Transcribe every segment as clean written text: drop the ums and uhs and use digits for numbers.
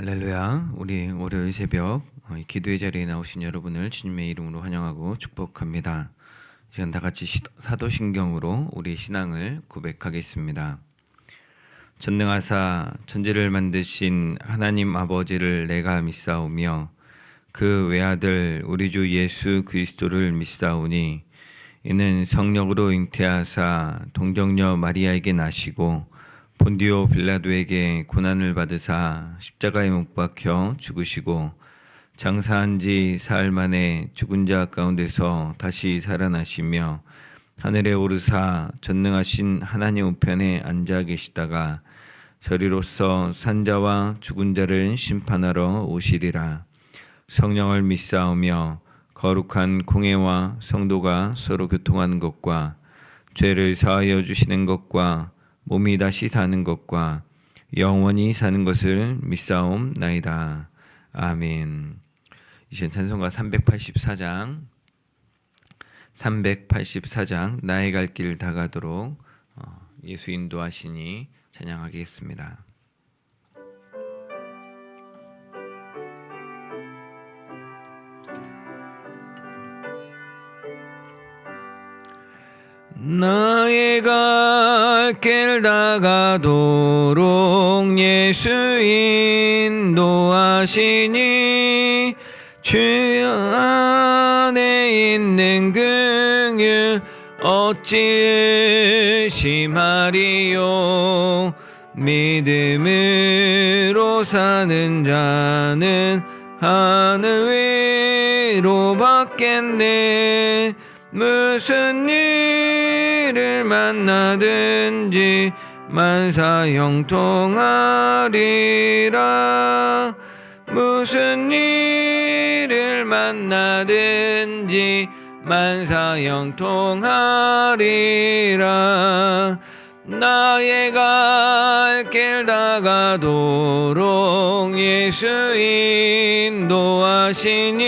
할렐루야. 우리 월요일 새벽 이 기도의 자리에 나오신 여러분을 주님의 이름으로 환영하고 축복합니다. 이 시간 다 같이 사도신경으로 우리 신앙을 고백하겠습니다. 전능하사 천지를 만드신 하나님 아버지를 내가 믿사오며 그 외아들 우리 주 예수 그리스도를 믿사오니 이는 성령으로 잉태하사 동정녀 마리아에게 나시고 본디오 빌라도에게 고난을 받으사 십자가에 못 박혀 죽으시고 장사한 지 사흘 만에 죽은 자 가운데서 다시 살아나시며 하늘에 오르사 전능하신 하나님 우편에 앉아 계시다가 저리로서 산자와 죽은 자를 심판하러 오시리라. 성령을 믿사오며 거룩한 공회와 성도가 서로 교통하는 것과 죄를 사하여 주시는 것과 몸이 다시 사는 것과 영원히 사는 것을 믿사옵나이다. 아멘. 이제 찬송가 384장 나의 갈 길 다가도록 예수 인도하시니 찬양하겠습니다. 나의 갈 길 다가도록 예수 인도하시니 주 안에 있는 긍휼 어찌 의심하리요. 믿음으로 사는 자는 하늘 위로 받겠네. 무슨 일을 만나든지 만사 형통하리라. 무슨 일을 만나든지 만사 형통하리라. 나의 갈 길 다가도록 예수 인도하시니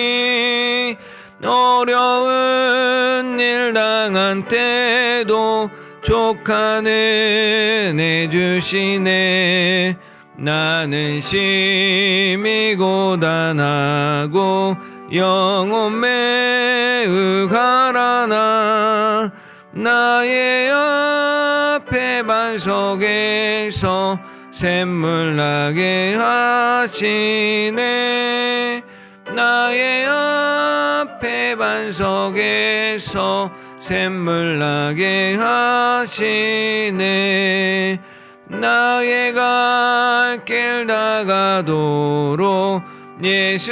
어려운 일 당한 때도 족한 은혜 주시네. 나는 심히 고단하고 영혼 매우 가라나 나의 앞에 반석에서 샘물 나게 하시네. 나의 앞에 반석에서 샘물 나게 하시네. 나의 갈 길 다가도록 예수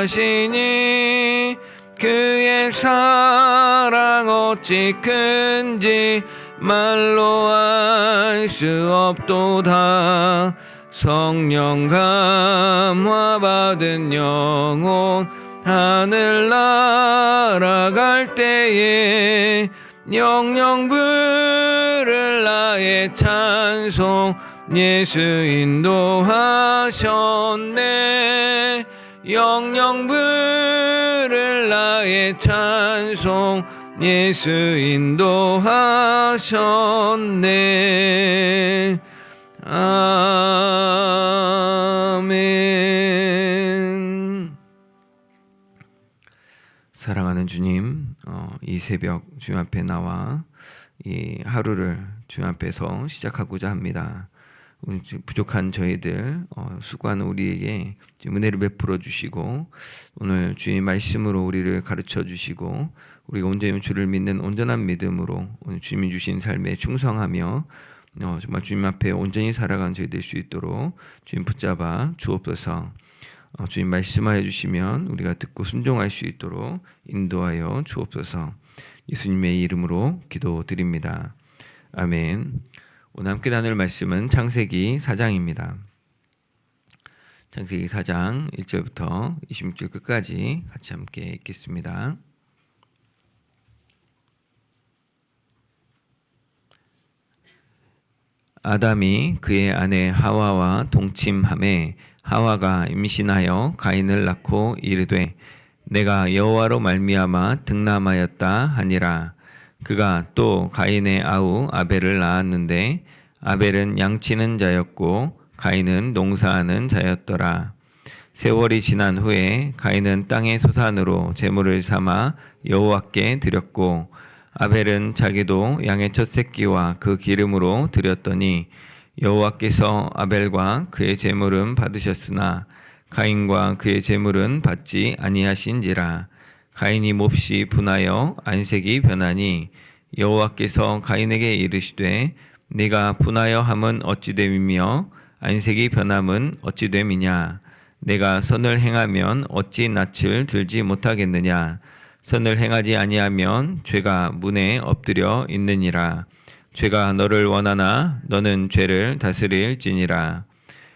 인도하시니 그의 사랑 어찌 큰지 말로 알 수 없도다. 성령 감화 받은 영혼 하늘 날아갈 때에 영영 부를 나의 찬송 예수 인도하셨네. 영영 부를 나의 찬송 예수 인도하셨네. 아멘. 사랑하는 주님, 이 새벽 주님 앞에 나와 이 하루를 주님 앞에서 시작하고자 합니다. 부족한 저희들 수고하는 우리에게 은혜를 베풀어 주시고 오늘 주의 말씀으로 우리를 가르쳐 주시고 우리가 온전히 주를 믿는 온전한 믿음으로 오늘 주님이 주신 삶에 충성하며 정말 주님 앞에 온전히 살아가는 저희 될 수 있도록 주님 붙잡아 주옵소서. 주님 말씀하여 주시면 우리가 듣고 순종할 수 있도록 인도하여 주옵소서. 예수님의 이름으로 기도드립니다. 아멘. 오늘 함께 나눌 말씀은 창세기 4장입니다. 창세기 4장 1절부터 26절 끝까지 같이 함께 읽겠습니다. 아담이 그의 아내 하와와 동침하매 하와가 임신하여 가인을 낳고 이르되 내가 여호와로 말미암아 득남하였다 하니라. 그가 또 가인의 아우 아벨을 낳았는데 아벨은 양치는 자였고 가인은 농사하는 자였더라. 세월이 지난 후에 가인은 땅의 소산으로 제물을 삼아 여호와께 드렸고 아벨은 자기도 양의 첫 새끼와 그 기름으로 드렸더니 여호와께서 아벨과 그의 제물은 받으셨으나 가인과 그의 제물은 받지 아니하신지라. 가인이 몹시 분하여 안색이 변하니 여호와께서 가인에게 이르시되 네가 분하여 함은 어찌 됨이며 안색이 변함은 어찌 됨이냐. 내가 선을 행하면 어찌 낯을 들지 못하겠느냐. 선을 행하지 아니하면 죄가 문에 엎드려 있느니라. 죄가 너를 원하나 너는 죄를 다스릴지니라.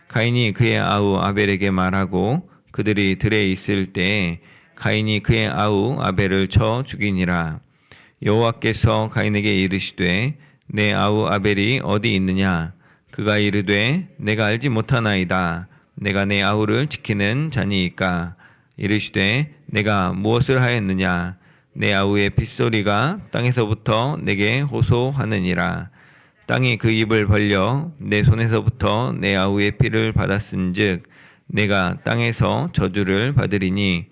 가인이 그의 아우 아벨에게 말하고 그들이 들에 있을 때에 가인이 그의 아우 아벨을 쳐 죽이니라. 여호와께서 가인에게 이르시되 내 아우 아벨이 어디 있느냐. 그가 이르되 내가 알지 못하나이다. 내가 내 아우를 지키는 자니이까. 이르시되 내가 무엇을 하였느냐. 내 아우의 핏소리가 땅에서부터 내게 호소하느니라. 땅이 그 입을 벌려 내 손에서부터 내 아우의 피를 받았은즉 내가 땅에서 저주를 받으리니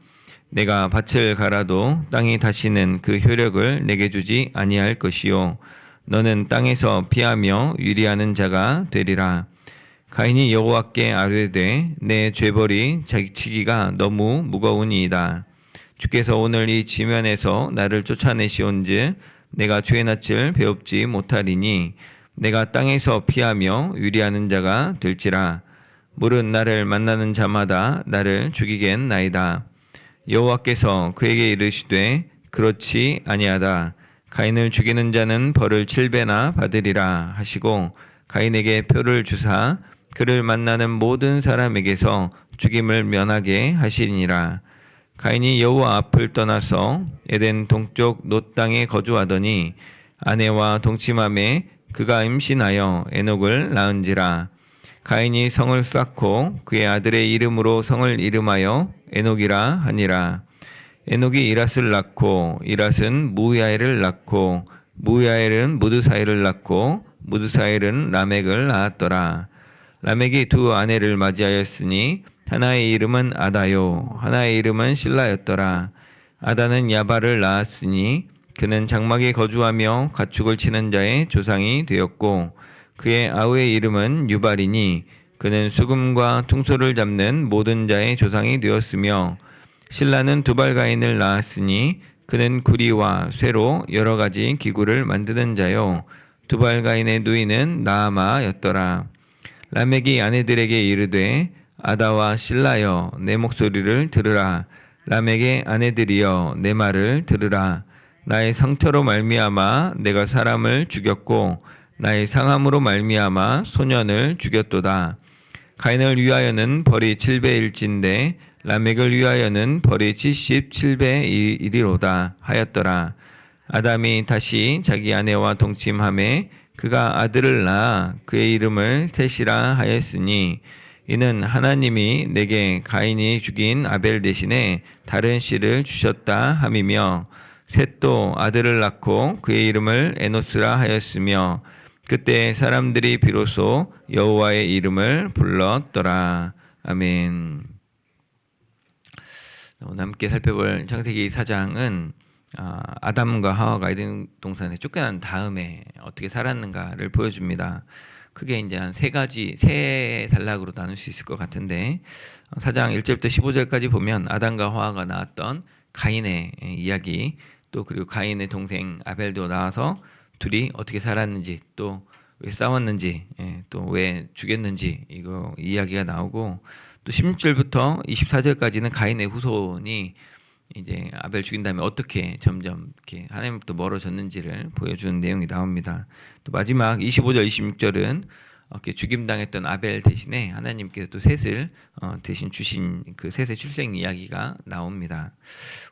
내가 밭을 갈아도 땅이 다시는 그 효력을 내게 주지 아니할 것이요 너는 땅에서 피하며 유리하는 자가 되리라. 가인이 여호와께 아뢰되 내 죄벌이 자기치기가 너무 무거우니이다. 주께서 오늘 이 지면에서 나를 쫓아내시온즉 내가 죄의 낯을 배웁지 못하리니 내가 땅에서 피하며 유리하는 자가 될지라. 물은 나를 만나는 자마다 나를 죽이겠나이다. 여호와께서 그에게 이르시되 그렇지 아니하다. 가인을 죽이는 자는 벌을 7배나 받으리라 하시고 가인에게 표를 주사 그를 만나는 모든 사람에게서 죽임을 면하게 하시니라. 가인이 여호와 앞을 떠나서 에덴 동쪽 놋 땅에 거주하더니 아내와 동침함에 그가 임신하여 에녹을 낳은지라. 가인이 성을 쌓고 그의 아들의 이름으로 성을 이름하여 에녹이라 하니라. 에녹이 이랏을 낳고 이랏은 무야엘을 낳고 무야엘은 무드사엘을 낳고 무드사엘은 라멕을 낳았더라. 라멕이 두 아내를 맞이하였으니 하나의 이름은 아다요 하나의 이름은 실라였더라. 아다는 야발을 낳았으니 그는 장막에 거주하며 가축을 치는 자의 조상이 되었고 그의 아우의 이름은 유발이니 그는 수금과 퉁소를 잡는 모든 자의 조상이 되었으며 신라는 두발가인을 낳았으니 그는 구리와 쇠로 여러 가지 기구를 만드는 자요 두발가인의 누이는 나아마였더라. 라멕이 아내들에게 이르되 아다와 실라여 내 목소리를 들으라. 라멕의 아내들이여 내 말을 들으라. 나의 상처로 말미암아 내가 사람을 죽였고 나의 상함으로 말미암아 소년을 죽였도다. 가인을 위하여는 벌이 7배일진데 라멕을 위하여는 벌이 77배이리로다 하였더라. 아담이 다시 자기 아내와 동침함에 그가 아들을 낳아 그의 이름을 셋이라 하였으니 이는 하나님이 내게 가인이 죽인 아벨 대신에 다른 씨를 주셨다 함이며 셋도 아들을 낳고 그의 이름을 에노스라 하였으며 그때 사람들이 비로소 여호와의 이름을 불렀더라. 아멘. 오늘 함께 살펴볼 창세기 4장은 아담과 하와가 에덴 동산에 쫓겨난 다음에 어떻게 살았는가를 보여줍니다. 크게 이제 한 세 단락으로 나눌 수 있을 것 같은데 4장 1절부터 15절까지 보면 아담과 하와가 낳았던 가인의 이야기, 또 그리고 가인의 동생 아벨도 나와서 둘이 어떻게 살았는지, 또 왜 싸웠는지, 또 왜 죽였는지 이거 이야기가 나오고, 또 16절부터 24절까지는 가인의 후손이 이제 아벨 죽인 다음에 어떻게 점점 이렇게 하나님부터 멀어졌는지를 보여주는 내용이 나옵니다. 또 마지막 25절, 26절은 이렇게 죽임당했던 아벨 대신에 하나님께서 또 셋을 대신 주신 그 셋의 출생 이야기가 나옵니다.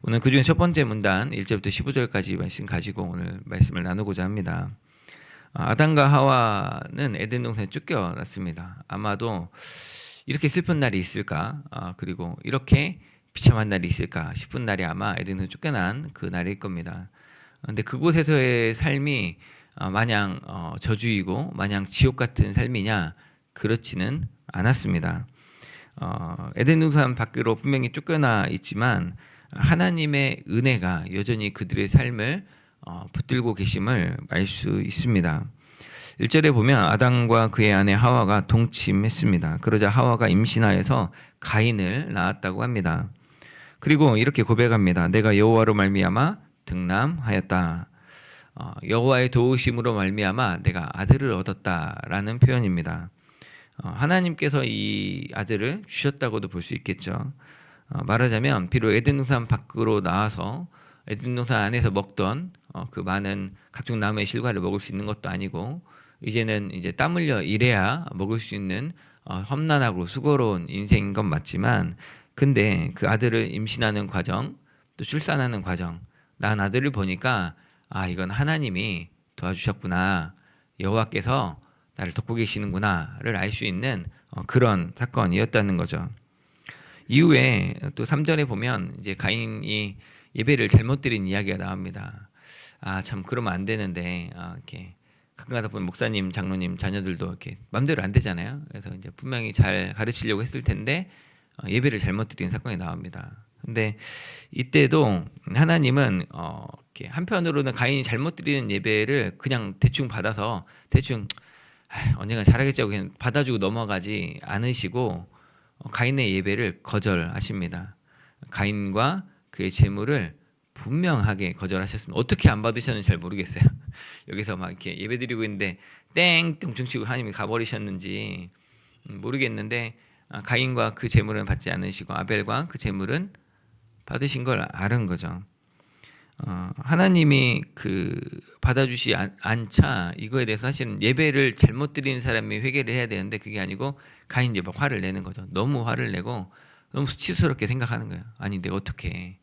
오늘 그중에 첫 번째 문단 1절부터 15절까지 말씀 가지고 오늘 말씀을 나누고자 합니다. 아담과 하와는 에덴 동산에 쫓겨났습니다. 아마도 이렇게 슬픈 날이 있을까, 그리고 이렇게 비참한 날이 있을까 싶은 날이 아마 에덴에서 쫓겨난 그 날일 겁니다. 그런데 그곳에서의 삶이 마냥 저주이고 마냥 지옥 같은 삶이냐, 그렇지는 않았습니다. 에덴 동산 밖으로 분명히 쫓겨나 있지만 하나님의 은혜가 여전히 그들의 삶을 붙들고 계심을 알 수 있습니다. 1절에 보면 아담과 그의 아내 하와가 동침했습니다. 그러자 하와가 임신하여서 가인을 낳았다고 합니다. 그리고 이렇게 고백합니다. 내가 여호와로 말미암아 등남하였다. 여호와의 도우심으로 말미암아 내가 아들을 얻었다라는 표현입니다. 하나님께서 이 아들을 주셨다고도 볼 수 있겠죠. 말하자면 비록 에덴 동산 밖으로 나와서 에덴 동산 안에서 먹던 그 많은 각종 나무의 실과를 먹을 수 있는 것도 아니고 이제는 이제 땀 흘려 일해야 먹을 수 있는 험난하고 수고로운 인생인 건 맞지만 근데 그 아들을 임신하는 과정 또 출산하는 과정 낳은 아들을 보니까 이건 하나님이 도와주셨구나 여호와께서 나를 돕고 계시는구나를 알 수 있는 그런 사건이었다는 거죠. 이후에 또 3절에 보면 이제 가인이 예배를 잘못 드린 이야기가 나옵니다. 참 그러면 안 되는데 이렇게 가끔가다 보면 목사님, 장로님 자녀들도 이렇게 마음대로 안 되잖아요. 그래서 이제 분명히 잘 가르치려고 했을 텐데 예배를 잘못 드린 사건이 나옵니다. 근데 이때도 하나님은 이렇게 한편으로는 가인이 잘못 드리는 예배를 그냥 대충 받아서 대충 언젠가 잘하겠자고 그냥 받아주고 넘어가지 않으시고 가인의 예배를 거절하십니다. 가인과 그의 재물을 분명하게 거절하셨습니다. 어떻게 안 받으셨는지 잘 모르겠어요. 여기서 막 이렇게 예배드리고 있는데 땡뚱 치고 하나님이 가버리셨는지 모르겠는데 가인과 그 재물은 받지 않으시고 아벨과 그 재물은 받으신 걸 아는 거죠. 하나님이 그 받아주시 않자 이거에 대해서 사실은 예배를 잘못 드린 사람이 회개를 해야 되는데 그게 아니고 가인 이제 막 화를 내는 거죠. 너무 화를 내고 너무 수치스럽게 생각하는 거예요. 아니 내가 어떻게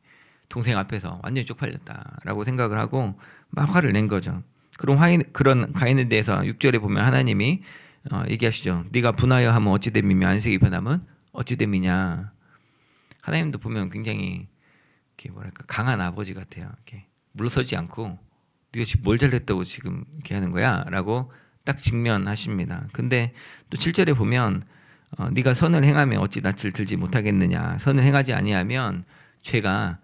동생 앞에서 완전히 쪽팔렸다라고 생각을 하고 막 화를 낸 거죠. 그런 가인에 대해서 6절에 보면 하나님이 얘기하시죠. 네가 분하여 하면 어찌 됨이며 안색이 변하면 어찌 됨이냐. 하나님도 보면 굉장히 이렇게 뭐랄까 강한 아버지 같아요. 이렇게 물러서지 않고 네가 지금 뭘 잘했다고 지금 이렇게 하는 거야라고 딱 직면하십니다. 근데 또 7절에 보면 네가 선을 행하면 어찌 낯을 들지 못하겠느냐. 선을 행하지 아니하면 죄가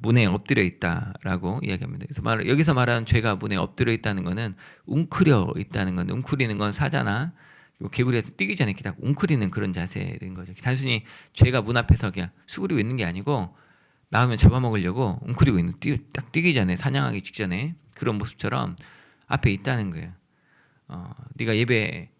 문에 엎드려 있다라고 이야기합니다. 그래서 여기서 말하는 죄가 문에 엎드려 있다는 것은 웅크려 있다는 건 웅크리는 건 사자나 개구리한테 뛰기 전에 이렇게 딱 웅크리는 그런 자세인 거죠. 단순히 죄가 문 앞에서 그냥 수그리고 있는 게 아니고 나오면 잡아먹으려고 웅크리고 있는 딱 뛰기 전에 사냥하기 직전에 그런 모습처럼 앞에 있다는 거예요. 네가 예배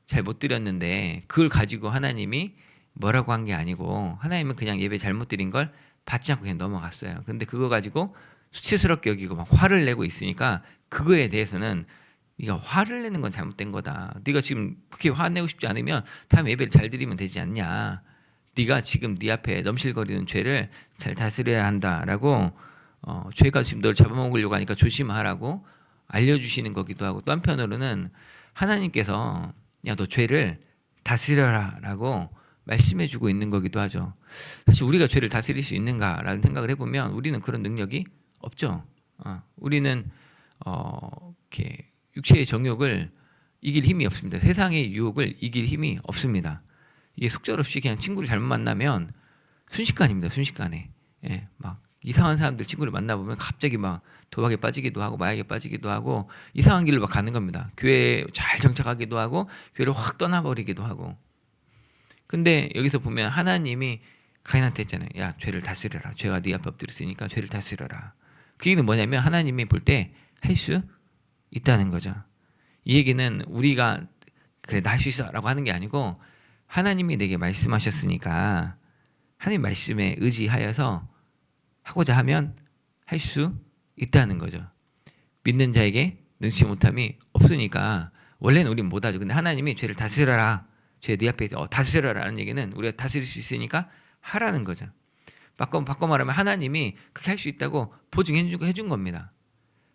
잘 못 드렸는데 그걸 가지고 하나님이 뭐라고 한 게 아니고 하나님은 그냥 예배 잘못 드린 걸 받지 않고 그냥 넘어갔어요. 근데 그거 가지고 수치스럽게 여기고 막 화를 내고 있으니까 그거에 대해서는 네가 화를 내는 건 잘못된 거다. 네가 지금 그렇게 화내고 싶지 않으면 다음 예배를 잘 드리면 되지 않냐. 네가 지금 네 앞에 넘실거리는 죄를 잘 다스려야 한다라고 죄가 지금 널 잡아먹으려고 하니까 조심하라고 알려주시는 거기도 하고 또 한편으로는 하나님께서 야 너 죄를 다스려라라고 말씀해주고 있는 거기도 하죠. 사실 우리가 죄를 다스릴 수 있는가라는 생각을 해보면 우리는 그런 능력이 없죠. 우리는 이렇게 육체의 정욕을 이길 힘이 없습니다. 세상의 유혹을 이길 힘이 없습니다. 이게 속절없이 그냥 친구를 잘못 만나면 순식간입니다. 순식간에 막 이상한 사람들 친구를 만나보면 갑자기 막 도박에 빠지기도 하고 마약에 빠지기도 하고 이상한 길로 막 가는 겁니다. 교회에 잘 정착하기도 하고 교회를 확 떠나버리기도 하고. 근데 여기서 보면 하나님이 가인한테 했잖아요. 야 죄를 다스려라. 죄가 네 앞에 엎드렸으니까 죄를 다스려라. 그 얘기는 뭐냐면 하나님이 볼 때 할 수 있다는 거죠. 이 얘기는 우리가 그래 나 할 수 있어 라고 하는 게 아니고 하나님이 내게 말씀하셨으니까 하나님 말씀에 의지하여서 하고자 하면 할 수 있다는 거죠. 믿는 자에게 능치 못함이 없으니까 원래는 우리는 못하죠. 근데 하나님이 죄를 다스려라. 죄 네 앞에 다스려라는 얘기는 우리가 다스릴 수 있으니까 하라는 거죠. 바꿔 말하면 하나님이 그렇게 할 수 있다고 보증해준 겁니다.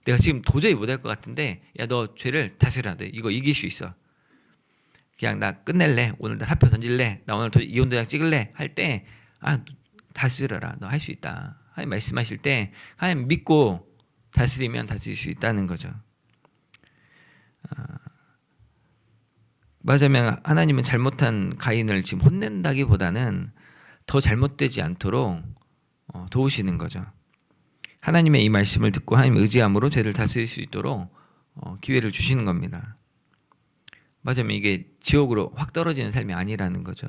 내가 지금 도저히 못할 것 같은데 야 너 죄를 다스려라. 너 이거 이길 수 있어. 그냥 나 끝낼래. 오늘 나 사표 던질래. 나 오늘 이혼도장 찍을래. 할 때 다스려라. 너 할 수 있다. 하나님 말씀하실 때 하나님 믿고 다스리면 다스릴 수 있다는 거죠. 맞으면 하나님은 잘못한 가인을 지금 혼낸다기보다는 더 잘못되지 않도록 도우시는 거죠. 하나님의 이 말씀을 듣고 하나님 의지함으로 죄를 다스릴 수 있도록 기회를 주시는 겁니다. 맞으면 이게 지옥으로 확 떨어지는 삶이 아니라는 거죠.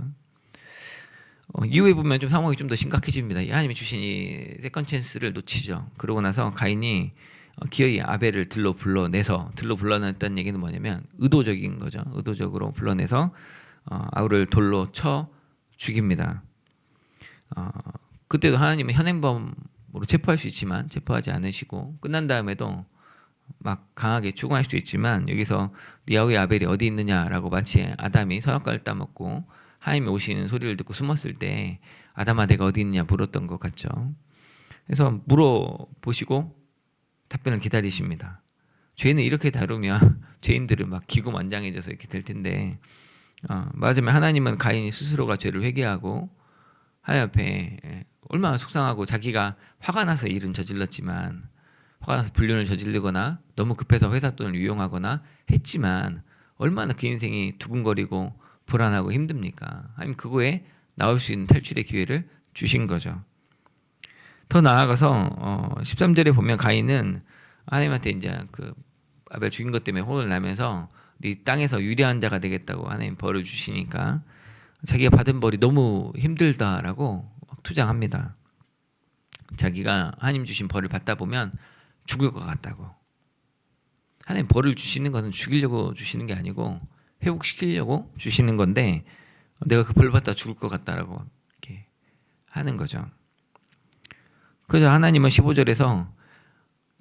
이후에 보면 좀 상황이 좀 더 심각해집니다. 하나님이 주신 이 세컨 찬스를 놓치죠. 그러고 나서 가인이 기어이 아벨을 들러 불러냈다는 얘기는 뭐냐면 의도적인 거죠. 의도적으로 불러내서 아우를 돌로 쳐 죽입니다. 그때도 하나님은 현행범으로 체포할 수 있지만 체포하지 않으시고 끝난 다음에도 막 강하게 추궁할 수 있지만 여기서 네 아우의 아벨이 어디 있느냐라고 마치 아담이 선악과를 따먹고 하나님이 오시는 소리를 듣고 숨었을 때 아담아 내가 어디 있느냐 물었던 것 같죠. 그래서 물어보시고 답변을 기다리십니다. 죄는 이렇게 다루면 죄인들은 막 기고만장해져서 이렇게 될 텐데 맞으면 하나님은 가인이 스스로가 죄를 회개하고 하나님 앞에 얼마나 속상하고 자기가 화가 나서 일은 저질렀지만 화가 나서 불륜을 저지르거나 너무 급해서 회사 돈을 유용하거나 했지만 얼마나 그 인생이 두근거리고 불안하고 힘듭니까? 하나님 그거에 나올 수 있는 탈출의 기회를 주신 거죠. 더 나아가서 13절에 보면 가인은 하나님한테 이제 그 아벨 죽인 것 때문에 혼을 나면서 네 땅에서 유리한 자가 되겠다고 하나님 벌을 주시니까 자기가 받은 벌이 너무 힘들다라고 투장합니다. 자기가 하나님 주신 벌을 받다 보면 죽을 것 같다고. 하나님 벌을 주시는 것은 죽이려고 주시는 게 아니고 회복시키려고 주시는 건데 내가 그 벌 받다 죽을 것 같다라고 이렇게 하는 거죠. 그래서 하나님은 15절에서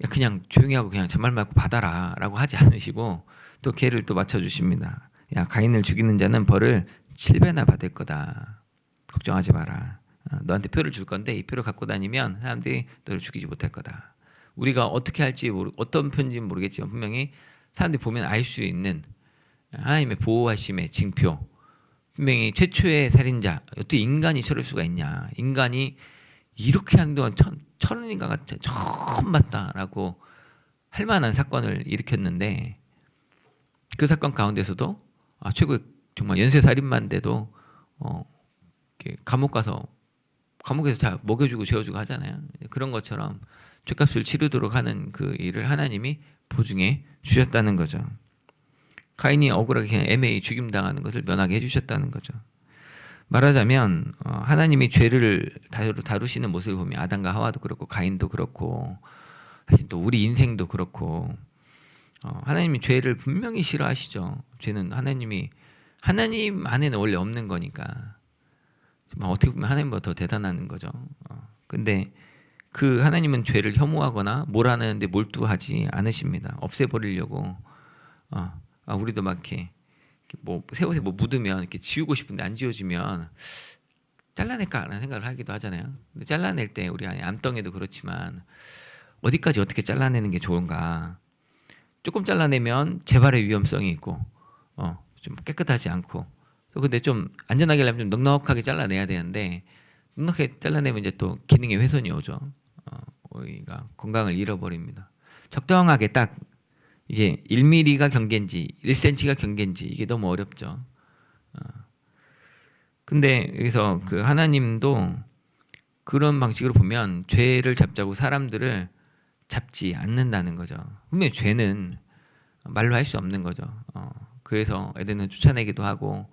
그냥 조용히 하고 그냥 잔말 말고 받아라라고 하지 않으시고 또 걔를 또 맞춰주십니다. 야 가인을 죽이는 자는 벌을 7배나 받을 거다. 걱정하지 마라. 너한테 표를 줄 건데 이 표를 갖고 다니면 사람들이 너를 죽이지 못할 거다. 우리가 어떻게 할지 어떤 편인지는 모르겠지만 분명히 사람들이 보면 알 수 있는 하나님의 보호하심의 징표. 분명히 최초의 살인자. 어떻게 인간이 저럴 수가 있냐. 인간이 이렇게 한동안 천은 인간 같아 처음 봤다라고 할 만한 사건을 일으켰는데 그 사건 가운데서도 최고의 정말 연쇄살인마인데도 감옥에서 다 먹여주고 재워주고 하잖아요. 그런 것처럼 죄값을 치르도록 하는 그 일을 하나님이 보증해 주셨다는 거죠. 가인이 억울하게 그냥 애매히 죽임당하는 것을 면하게 해주셨다는 거죠. 말하자면 하나님이 죄를 다루시는 모습을 보면 아담과 하와도 그렇고 가인도 그렇고 사실 또 우리 인생도 그렇고 하나님이 죄를 분명히 싫어하시죠. 죄는 하나님 안에는 원래 없는 거니까 어떻게 보면 하나님보다 더 대단한 거죠. 근데 그 하나님은 죄를 혐오하거나 몰아내는데 몰두하지 않으십니다. 없애버리려고 우리도 막 이렇게 뭐 새 옷에 뭐 묻으면 이렇게 지우고 싶은데 안 지워지면 잘라낼까라는 생각을 하기도 하잖아요. 근데 잘라낼 때 우리 안에 암덩이도 그렇지만 어디까지 어떻게 잘라내는 게 좋은가? 조금 잘라내면 재발의 위험성이 있고 좀 깨끗하지 않고 근데 좀 안전하게 하려면 좀 넉넉하게 잘라내야 되는데 넉넉하게 잘라내면 이제 또 기능의 훼손이 오죠. 우리가 건강을 잃어버립니다. 적당하게 딱 이게 1mm가 경계인지 1cm가 경계인지 이게 너무 어렵죠. 근데 여기서 그 하나님도 그런 방식으로 보면 죄를 잡자고 사람들을 잡지 않는다는 거죠. 분명히 죄는 말로 할 수 없는 거죠. 그래서 에덴을 쫓아내기도 하고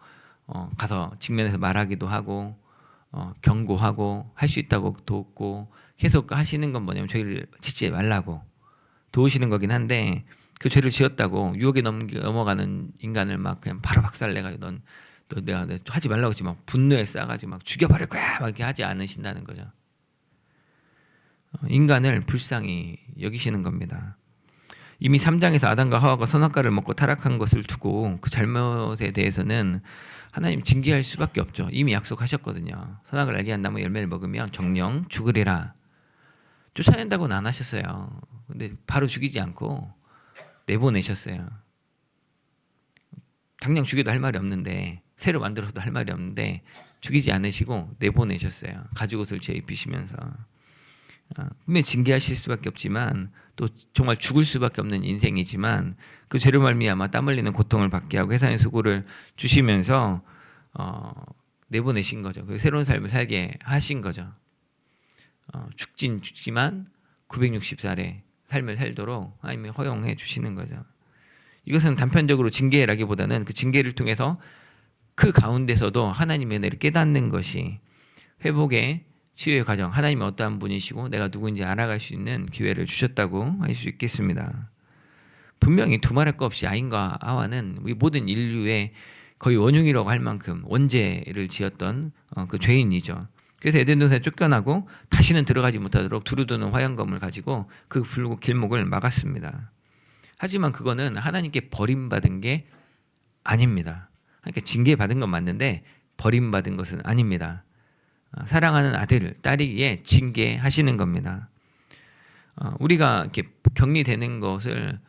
가서 직면해서 말하기도 하고 경고하고 할 수 있다고 돕고 계속 하시는 건 뭐냐면 죄를 짓지 말라고 도우시는 거긴 한데 그 죄를 지었다고 유혹에 넘어가는 인간을 막 그냥 바로 박살내가지고 너 내가 하지 말라고 했지 막 분노에 싸가지고 막 죽여버릴 거야 막 이렇게 하지 않으신다는 거죠. 인간을 불쌍히 여기시는 겁니다. 이미 3장에서 아담과 하와가 선악과를 먹고 타락한 것을 두고 그 잘못에 대해서는 하나님 징계할 수밖에 없죠. 이미 약속하셨거든요. 선악을 알게 한 나무 열매를 먹으면 정령 죽으리라. 쫓아낸다고는 안 하셨어요. 근데 바로 죽이지 않고 내보내셨어요. 당장 죽여도 할 말이 없는데 새로 만들어도 할 말이 없는데 죽이지 않으시고 내보내셨어요. 가죽옷을 제 입히시면서 분명히 징계하실 수밖에 없지만 또 정말 죽을 수밖에 없는 인생이지만 그 죄로 말미암아 땀 흘리는 고통을 받게 하고 해산의 수고를 주시면서 내보내신 거죠. 그 새로운 삶을 살게 하신 거죠. 죽진 죽지만 960살의 삶을 살도록 하나님이 허용해 주시는 거죠. 이것은 단편적으로 징계라기보다는 그 징계를 통해서 그 가운데서도 하나님의 은혜를 깨닫는 것이 회복의 치유의 과정, 하나님이 어떠한 분이시고 내가 누구인지 알아갈 수 있는 기회를 주셨다고 할 수 있겠습니다. 분명히 두말할 것 없이 아인과 하와는 우리 모든 인류의 거의 원흉이라고 할 만큼 원죄를 지었던 그 죄인이죠. 그래서 에덴 동산에 쫓겨나고 다시는 들어가지 못하도록 두루두는 화영검을 가지고 그 길목을 막았습니다. 하지만 그거는 하나님께 버림받은 게 아닙니다. 그러니까 징계받은 건 맞는데 버림받은 것은 아닙니다. 사랑하는 아들, 딸이기에 징계하시는 겁니다. 우리가 이렇게 격리되는 것을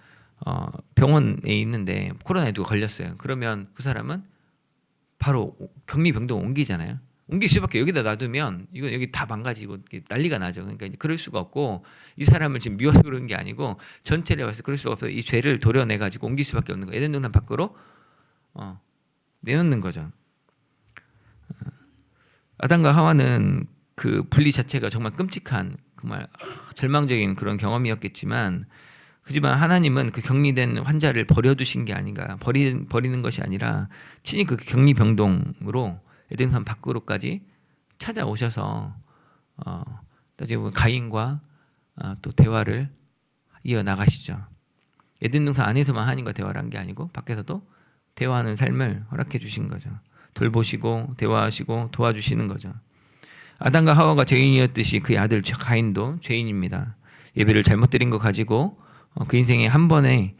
병원에 있는데 코로나19가 걸렸어요. 그러면 그 사람은 바로 격리병동을 옮기잖아요. 옮길 수밖에. 여기다 놔두면 이거 여기 다 망가지고 난리가 나죠. 그러니까 이제 그럴 수가 없고 이 사람을 지금 미워서 그런 게 아니고 전체를 봐서 그럴 수가 없어서 이 죄를 도려내 가지고 옮길 수밖에 없는 거예요. 에덴 동산 밖으로 내놓는 거죠. 아담과 하와는 그 분리 자체가 정말 끔찍한 정말 절망적인 그런 경험이었겠지만 하지만 하나님은 그 격리된 환자를 버려두신 게 아닌가. 버리는 것이 아니라 친히 그 격리병동으로 에덴산 밖으로까지 찾아오셔서 나중에 보면 가인과 또 대화를 이어나가시죠. 에덴 동산 안에서만 하나님과 대화를 한 게 아니고 밖에서도 대화하는 삶을 허락해 주신 거죠. 돌보시고 대화하시고 도와주시는 거죠. 아담과 하와가 죄인이었듯이 그의 아들 가인도 죄인입니다. 예배를 잘못 드린 거 가지고 그 인생을 한 번에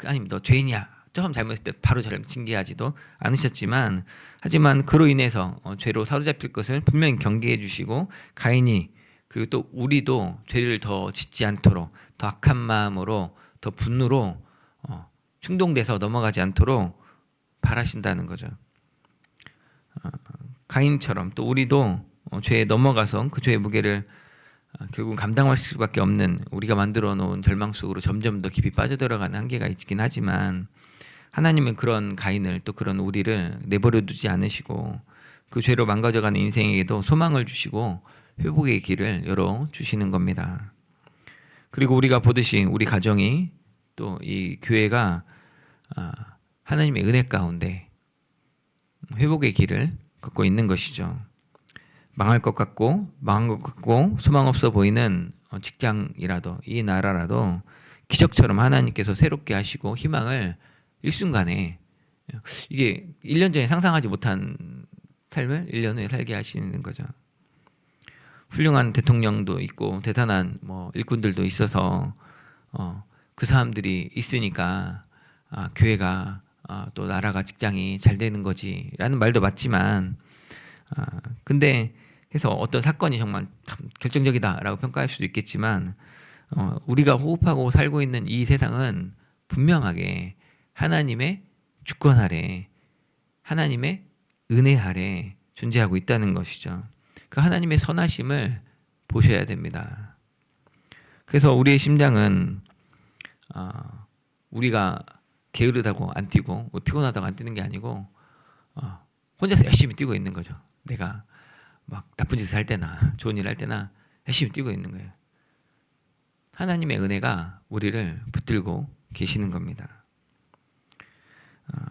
아니 너 죄인이야 처음 잘못했을 때 바로 저를 징계하지도 않으셨지만 하지만 그로 인해서 죄로 사로잡힐 것을 분명히 경계해 주시고 가인이 그리고 또 우리도 죄를 더 짓지 않도록 더 악한 마음으로 더 분노로 충동돼서 넘어가지 않도록 바라신다는 거죠. 가인처럼 또 우리도 죄에 넘어가서 그 죄의 무게를 결국 감당할 수밖에 없는 우리가 만들어 놓은 절망 속으로 점점 더 깊이 빠져들어가는 한계가 있긴 하지만 하나님은 그런 가인을 또 그런 우리를 내버려 두지 않으시고 그 죄로 망가져가는 인생에게도 소망을 주시고 회복의 길을 열어 주시는 겁니다. 그리고 우리가 보듯이 우리 가정이 또 이 교회가 하나님의 은혜 가운데 회복의 길을 걷고 있는 것이죠. 망한 것 같고 소망 없어 보이는 직장이라도 이 나라라도 기적처럼 하나님께서 새롭게 하시고 희망을 일순간에 이게 1년 전에 상상하지 못한 삶을 1년 후에 살게 하시는 거죠. 훌륭한 대통령도 있고 대단한 일꾼들도 있어서 그 사람들이 있으니까 교회가 또 나라가 직장이 잘 되는 거지라는 말도 맞지만 근데 해서 어떤 사건이 정말 결정적이다라고 평가할 수도 있겠지만 우리가 호흡하고 살고 있는 이 세상은 분명하게 하나님의 주권 아래 하나님의 은혜 아래 존재하고 있다는 것이죠. 그 하나님의 선하심을 보셔야 됩니다. 그래서 우리의 심장은 우리가 게으르다고 안 뛰고 피곤하다고 안 뛰는 게 아니고 혼자서 열심히 뛰고 있는 거죠. 내가 막 나쁜 짓을 할 때나 좋은 일을 할 때나 열심히 뛰고 있는 거예요. 하나님의 은혜가 우리를 붙들고 계시는 겁니다.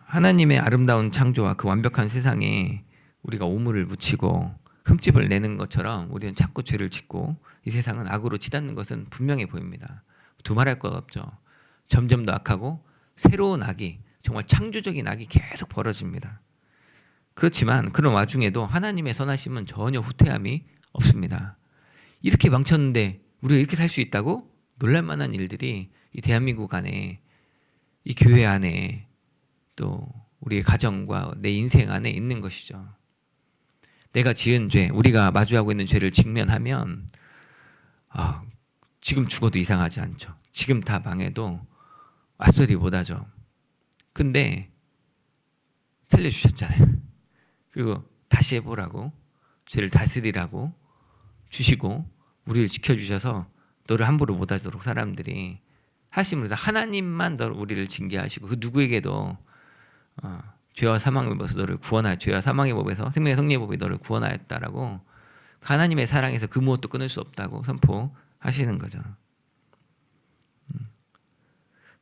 하나님의 아름다운 창조와 그 완벽한 세상에 우리가 오물을 묻히고 흠집을 내는 것처럼 우리는 자꾸 죄를 짓고 이 세상은 악으로 치닫는 것은 분명해 보입니다. 두말할 것 없죠. 점점 더 악하고 새로운 악이 정말 창조적인 악이 계속 벌어집니다. 그렇지만 그런 와중에도 하나님의 선하심은 전혀 후퇴함이 없습니다. 이렇게 망쳤는데 우리가 이렇게 살 수 있다고? 놀랄만한 일들이 이 대한민국 안에 이 교회 안에 또 우리의 가정과 내 인생 안에 있는 것이죠. 내가 지은 죄, 우리가 마주하고 있는 죄를 직면하면 지금 죽어도 이상하지 않죠. 지금 다 망해도 앞소리 못하죠. 근데 살려주셨잖아요. 그리고 다시 해보라고, 죄를 다스리라고 주시고 우리를 지켜주셔서 너를 함부로 못하도록 사람들이 하심으로써 하나님만 우리를 징계하시고 그 누구에게도 죄와 사망의 법에서 너를 구원하여 죄와 사망의 법에서 생명의 성리의 법이 너를 구원하였다라고 하나님의 사랑에서 그 무엇도 끊을 수 없다고 선포하시는 거죠.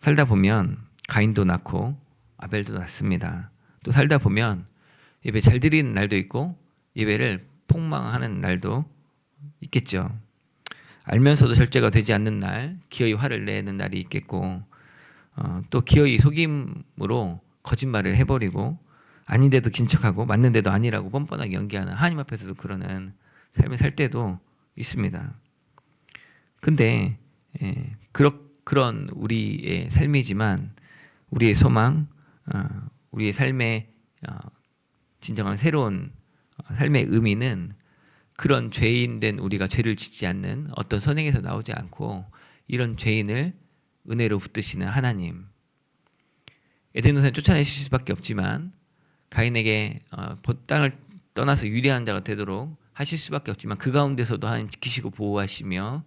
살다 보면 가인도 낳고 아벨도 낳습니다. 또 살다 보면 예배 잘 드리는 날도 있고 예배를 폭망하는 날도 있겠죠. 알면서도 절제가 되지 않는 날, 기어이 화를 내는 날이 있겠고, 또 기어이 속임으로 거짓말을 해버리고 아닌데도 긴척하고 맞는데도 아니라고 뻔뻔하게 연기하는 하나님 앞에서도 그러는 삶을 살 때도 있습니다. 근데 그런 우리의 삶이지만 우리의 소망, 우리의 삶의 진정한 새로운 삶의 의미는 그런 죄인된 우리가 죄를 짓지 않는 어떤 선행에서 나오지 않고 이런 죄인을 은혜로 붙드시는 하나님. 에덴 동산을 쫓아내실 수밖에 없지만 가인에게 땅을 떠나서 유리한 자가 되도록 하실 수밖에 없지만 그 가운데서도 하나님 지키시고 보호하시며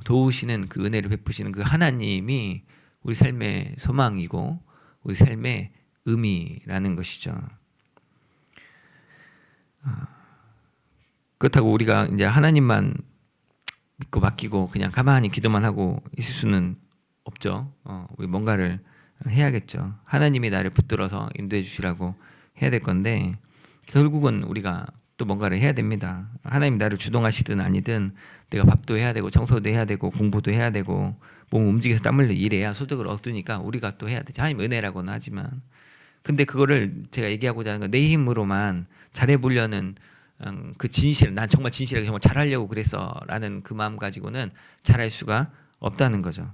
도우시는 그 은혜를 베푸시는 그 하나님이 우리 삶의 소망이고 우리 삶의 의미라는 것이죠. 그렇다고 우리가 이제 하나님만 믿고 맡기고 그냥 가만히 기도만 하고 있을 수는 없죠. 우리 뭔가를 해야겠죠. 하나님이 나를 붙들어서 인도해 주시라고 해야 될 건데 결국은 우리가 또 뭔가를 해야 됩니다. 하나님이 나를 주동하시든 아니든 내가 밥도 해야 되고 청소도 해야 되고 공부도 해야 되고 몸 움직여서 땀 흘려 일해야 소득을 얻으니까 우리가 또 해야 되죠. 하나님 은혜라고는 하지만 근데 그거를 제가 얘기하고자 하는 건 내 힘으로만 잘해보려는 그 진실, 난 정말 진실하게 정말 잘하려고 그랬어라는 그 마음 가지고는 잘할 수가 없다는 거죠.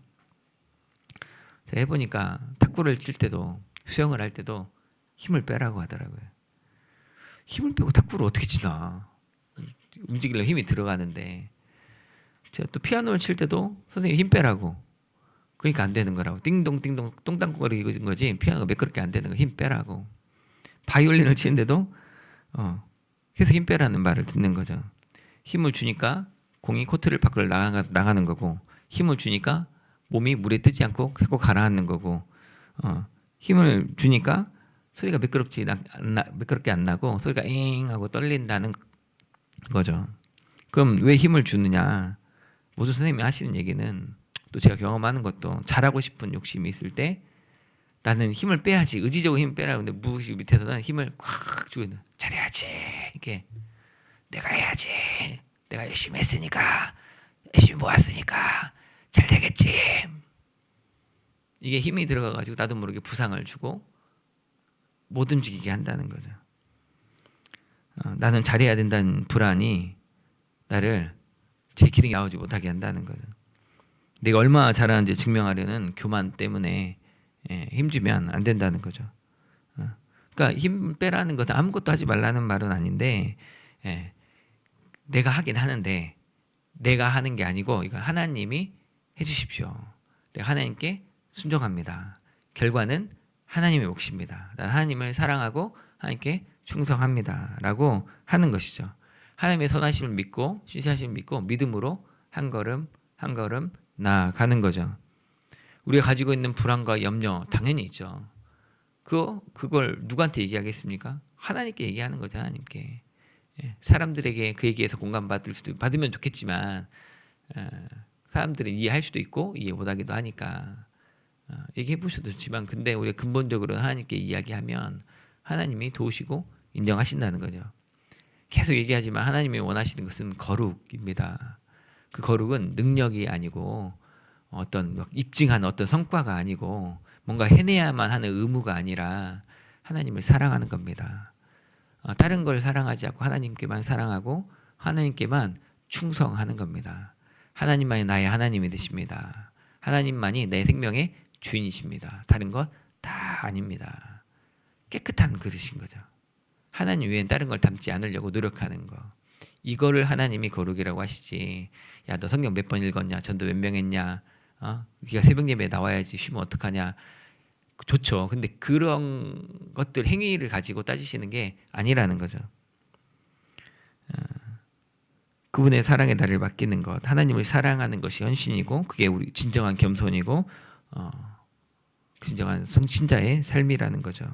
제가 해보니까 탁구를 칠 때도 수영을 할 때도 힘을 빼라고 하더라고요. 힘을 빼고 탁구를 어떻게 치나? 움직이려면 힘이 들어가는데 제가 또 피아노를 칠 때도 선생님 힘 빼라고. 그러니까 안 되는 거라고. 띵동띵동 똥땅거리는 거지 피아노가 매끄럽게 안 되는 거 힘 빼라고. 바이올린을 치는데도 계속 힘 빼라는 말을 듣는 거죠. 힘을 주니까 공이 코트를 밖으로 나가는 거고 힘을 주니까 몸이 물에 뜨지 않고 자꾸 가라앉는 거고 힘을 주니까 소리가 매끄럽게 안 나고 소리가 잉 하고 떨린다는 거죠. 그럼 왜 힘을 주느냐? 모든 선생님이 하시는 얘기는 또 제가 경험하는 것도 잘하고 싶은 욕심이 있을 때 나는 힘을 빼야지 의지적으로 힘을 빼라고 하는데 무의식 밑에서는 힘을 꽉 주고 있는 잘해야지 이게 내가 해야지 내가 열심히 했으니까 열심히 모았으니까 잘 되겠지 이게 힘이 들어가가지고 나도 모르게 부상을 주고 못 움직이게 한다는 거죠. 나는 잘해야 된다는 불안이 나를 제 기능이 나오지 못하게 한다는 거죠. 내가 얼마나 잘하는지 증명하려는 교만 때문에 힘주면 안 된다는 거죠. 그러니까 힘 빼라는 것은 아무것도 하지 말라는 말은 아닌데 내가 하긴 하는데 내가 하는 게 아니고 이건 하나님이 해주십시오. 내가 하나님께 순종합니다. 결과는 하나님의 몫입니다. 난 하나님을 사랑하고 하나님께 충성합니다. 라고 하는 것이죠. 하나님의 선하심을 믿고 신실하심을 믿고 믿음으로 한 걸음 한 걸음 나아가는 거죠. 우리가 가지고 있는 불안과 염려 당연히 있죠. 그걸 누구한테 얘기하겠습니까? 하나님께 얘기하는 거죠. 하나님께. 사람들에게 그 얘기에서 공감받을 수도 받으면 좋겠지만 사람들이 이해할 수도 있고 이해 못하기도 하니까 얘기해 보셔도 좋지만 근데 우리가 근본적으로 하나님께 이야기하면 하나님이 도우시고 인정하신다는 거죠. 계속 얘기하지만 하나님이 원하시는 것은 거룩입니다. 그 거룩은 능력이 아니고 어떤 입증한 어떤 성과가 아니고 뭔가 해내야만 하는 의무가 아니라 하나님을 사랑하는 겁니다. 다른 걸 사랑하지 않고 하나님께만 사랑하고 하나님께만 충성하는 겁니다. 하나님만이 나의 하나님이 되십니다. 하나님만이 내 생명의 주인이십니다. 다른 것 다 아닙니다. 깨끗한 그릇인 거죠. 하나님 외엔 다른 걸 담지 않으려고 노력하는 거. 이거를 하나님이 거룩이라고 하시지. 야, 너 성경 몇 번 읽었냐? 전도 몇 명 했냐? 네가 새벽 예배에 나와야지. 쉬면 어떡하냐? 좋죠. 근데 그런 것들 행위를 가지고 따지시는 게 아니라는 거죠. 그분의 사랑의 나를 맡기는 것, 하나님을 사랑하는 것이 헌신이고 그게 우리 진정한 겸손이고 진정한 성신자의 삶이라는 거죠.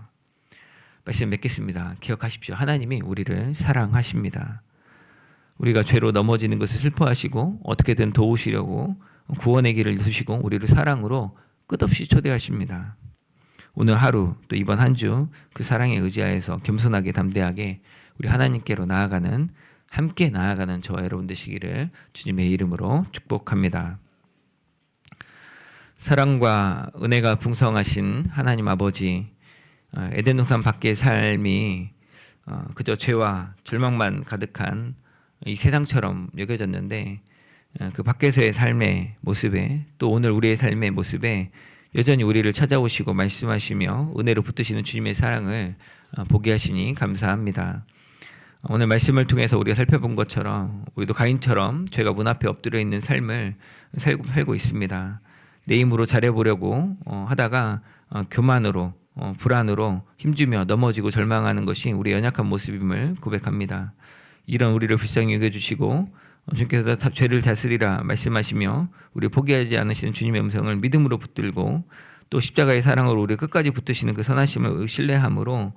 말씀 맺겠습니다. 기억하십시오. 하나님이 우리를 사랑하십니다. 우리가 죄로 넘어지는 것을 슬퍼하시고 어떻게든 도우시려고 구원의 길을 두시고 우리를 사랑으로 끝없이 초대하십니다. 오늘 하루 또 이번 한 주 그 사랑에 의지하여서 겸손하게 담대하게 우리 하나님께로 나아가는 함께 나아가는 저와 여러분 되시기를 주님의 이름으로 축복합니다. 사랑과 은혜가 풍성하신 하나님 아버지, 에덴 동산 밖의 삶이 그저 죄와 절망만 가득한 이 세상처럼 여겨졌는데 그 밖에서의 삶의 모습에 또 오늘 우리의 삶의 모습에 여전히 우리를 찾아오시고 말씀하시며 은혜로 붙드시는 주님의 사랑을 보게 하시니 감사합니다. 오늘 말씀을 통해서 우리가 살펴본 것처럼 우리도 가인처럼 죄가 문 앞에 엎드려 있는 삶을 살고 있습니다. 내 힘으로 잘해보려고 하다가 교만으로 불안으로 힘주며 넘어지고 절망하는 것이 우리의 연약한 모습임을 고백합니다. 이런 우리를 불쌍히 여겨주시고 주님께서 죄를 다스리라 말씀하시며 우리 포기하지 않으시는 주님의 음성을 믿음으로 붙들고 또 십자가의 사랑으로 우리 끝까지 붙드시는 그 선하심을 신뢰함으로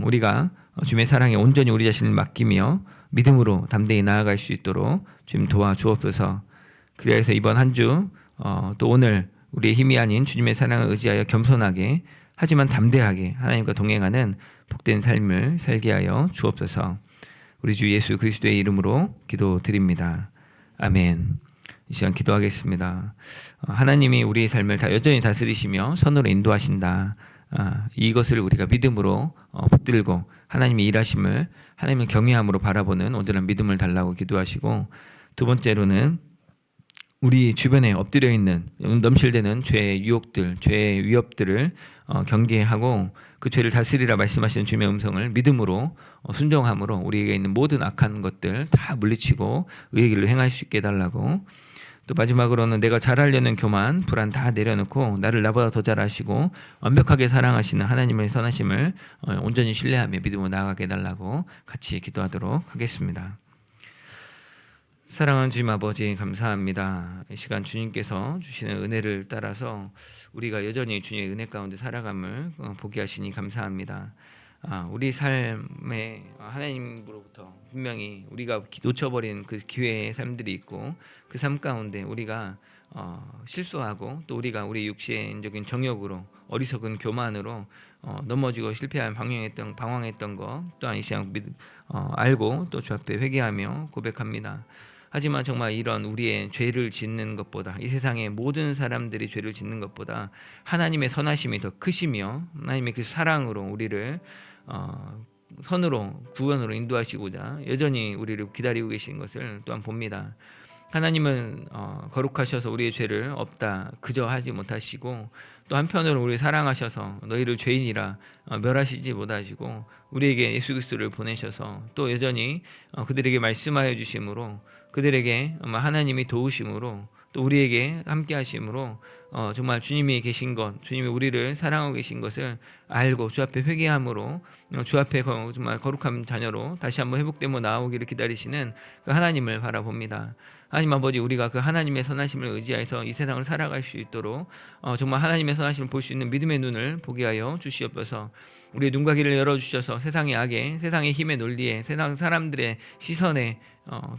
우리가 주님의 사랑에 온전히 우리 자신을 맡기며 믿음으로 담대히 나아갈 수 있도록 주님 도와주옵소서. 그래서 이번 한 주 또 오늘 우리의 힘이 아닌 주님의 사랑을 의지하여 겸손하게 하지만 담대하게 하나님과 동행하는 복된 삶을 살게 하여 주옵소서. 우리 주 예수 그리스도의 이름으로 기도드립니다. 아멘. 이 시간 기도하겠습니다. 하나님이 우리의 삶을 다 여전히 다스리시며 선으로 인도하신다. 이것을 우리가 믿음으로 붙들고 하나님의 일하심을 하나님을 경외함으로 바라보는 온전한 믿음을 달라고 기도하시고, 두 번째로는 우리 주변에 엎드려 있는 넘실대는 죄의 유혹들, 죄의 위협들을 경계하고 그 죄를 다스리라 말씀하시는 주님의 음성을 믿음으로 순종함으로 우리에게 있는 모든 악한 것들 다 물리치고 의의 길로 행할 수 있게 해달라고. 또 마지막으로는 내가 잘하려는 교만, 불안 다 내려놓고 나를 나보다 더 잘하시고 완벽하게 사랑하시는 하나님의 선하심을 온전히 신뢰하며 믿음으로 나아가게 해달라고 같이 기도하도록 하겠습니다. 사랑하는 주님 아버지, 감사합니다. 이 시간 주님께서 주시는 은혜를 따라서 우리가 여전히 주님의 은혜 가운데 살아감을 보게 하시니 감사합니다. 우리 삶에 하나님으로부터 분명히 우리가 놓쳐버린 그 기회의 삶들이 있고 그 삶 가운데 우리가 실수하고 또 우리가 우리 육신적인 정욕으로 어리석은 교만으로 넘어지고 실패한 방황했던 것 또한 이 시간 알고 또 주 앞에 회개하며 고백합니다. 하지만 정말 이런 우리의 죄를 짓는 것보다, 이 세상의 모든 사람들이 죄를 짓는 것보다 하나님의 선하심이 더 크시며 하나님의 그 사랑으로 우리를 선으로 구원으로 인도하시고자 여전히 우리를 기다리고 계신 것을 또한 봅니다. 하나님은 거룩하셔서 우리의 죄를 없다 그저 하지 못하시고 또 한편으로 우리를 사랑하셔서 너희를 죄인이라 멸하시지 못하시고 우리에게 예수 그리스도를 보내셔서 또 여전히 그들에게 말씀하여 주심으로, 그들에게 하나님이 도우심으로 또 우리에게 함께 하심으로 정말 주님이 계신 것, 주님이 우리를 사랑하고 계신 것을 알고 주 앞에 회개함으로 주 앞에 정말 거룩한 자녀로 다시 한번 회복되며 나오기를 기다리시는 그 하나님을 바라봅니다. 하나님 아버지, 우리가 그 하나님의 선하심을 의지하여서 이 세상을 살아갈 수 있도록 정말 하나님의 선하심을 볼 수 있는 믿음의 눈을 보게 하여 주시옵소서. 우리의 눈과 귀를 열어주셔서 세상의 악에, 세상의 힘의 논리에, 세상 사람들의 시선에